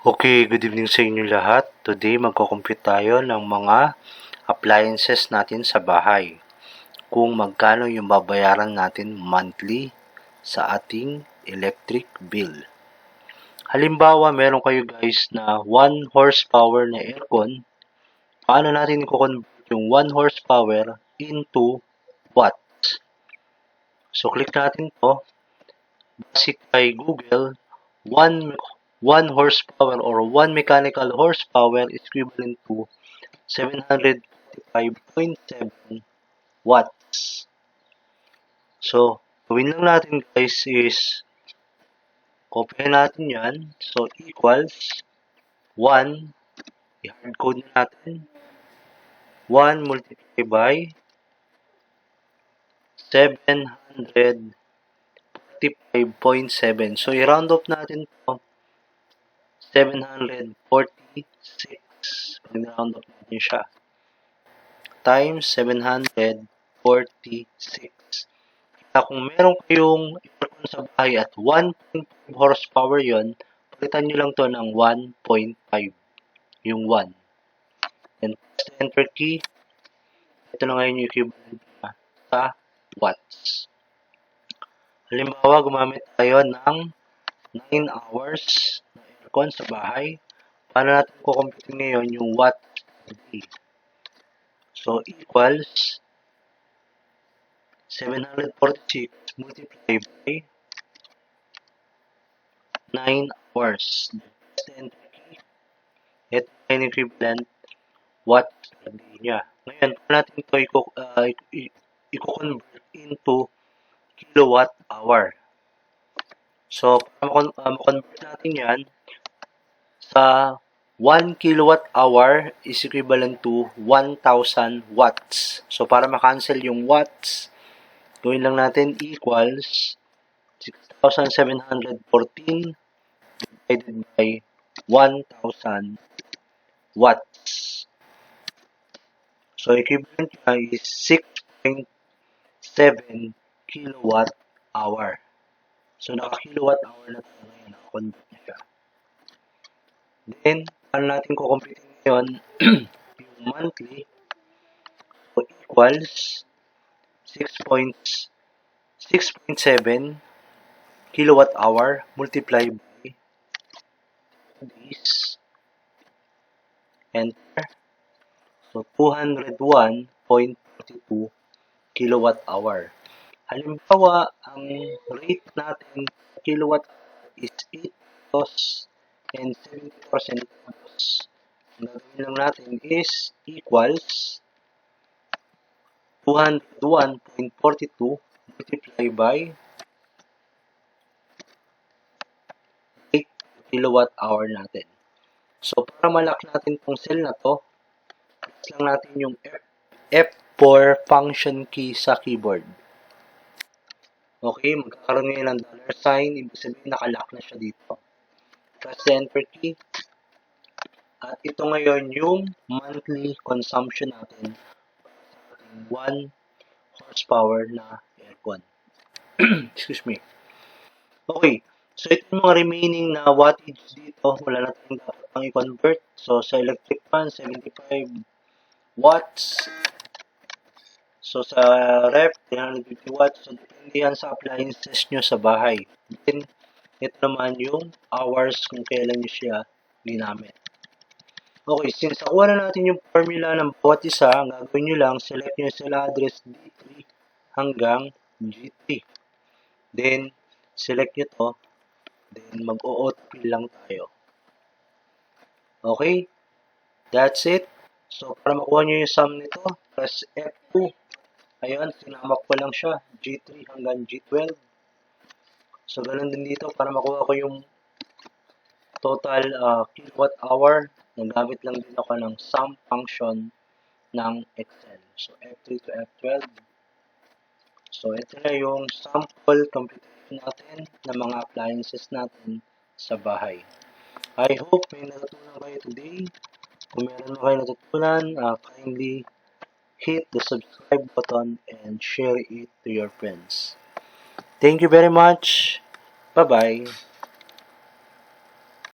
Okay, good evening sa inyo lahat. Today, magko-compute tayo ng mga appliances natin sa bahay. Kung magkano yung babayaran natin monthly sa ating electric bill. Halimbawa, meron kayo guys na 1 horsepower na aircon. Paano natin i-convert yung 1 horsepower into watts? So, click natin to. Basic kay Google, 1 horsepower or 1 mechanical horsepower is equivalent to 745.7 watts. So, gawin lang natin guys is copy natin yan. So, equals 1, i-hardcode natin, 1 multiplied by 745.7. So, i-round off natin to 746. Pag-round off natin siya. Times 746. Kaya kung meron kayong aircon sa bahay at 1.5 horsepower yon, palitan nyo lang to ng 1.5. Yung 1. Then, press the enter key. Ito na ngayon yung equivalent na sa watts. Halimbawa, gumamit tayo ng 9 hours na aircon sa bahay. Paano natin kukumputin ngayon yung watts per day? So, equals 746 multiplied by 9 hours. That's the enter key. Ito yung equivalent watts per day niya. Ngayon, paano natin ito i-convert into kilowatt hour? So, para ma-convert natin yan, sa 1 kilowatt hour is equivalent to 1,000 watts. So, para ma-cancel yung watts, gawin lang natin equals 6,714 divided by 1,000 watts. So, equivalent niya is 6.7 kilowatt hour. So, naka-kilowatt hour na tayo ngayon. Naka-convert na siya. Then, paano natin kukumputin ngayon yung monthly? So, equals 6.7 kilowatt hour multiplied by days. Enter. So, 201.42 kilowatt hour. Halimbawa, ang rate natin kilowatt is 8 pesos and 70% tapos ang gagawin lang natin is equals 201.42 multiplied by 8 kilowatt hour natin. So, para malak natin itong cell na to, press lang natin yung F4 function key sa keyboard. Okay, magkakaroon ngayon ng dollar sign, ibig sabihin nakalock na siya dito. Press the enter key. At ito ngayon yung monthly consumption natin sa 1 horsepower na aircon. Excuse me. Okay, so ito yung mga remaining na wattage dito. Wala na tayong dapat pang i-convert. So, sa electric fan, 75 watts. So, sa ref, 350 watts. So, depende yan sa appliances nyo sa bahay. Then, ito naman yung hours kung kailan nyo siya ginamit. Okay, since nakuha na natin yung formula ng bawat isa, ang gagawin nyo lang, select nyo yung cell address D3 hanggang G3. Then, select nyo to. Then, mag-o-autofill lang tayo. Okay? That's it. So, para makuha nyo yung sum nito, press F2. Ayan, sinamak ko lang siya. G3 hanggang G12. So, ganun din dito para makuha ko yung total kilowatt hour. Nagamit lang din ako ng sum function ng Excel. So, F3 to F12. So, ito na yung sample computation natin ng mga appliances natin sa bahay. I hope may natutunan kayo today. Kung meron mo kayo natutunan, kindly hit the subscribe button and share it to your friends. Thank you very much. Bye-bye.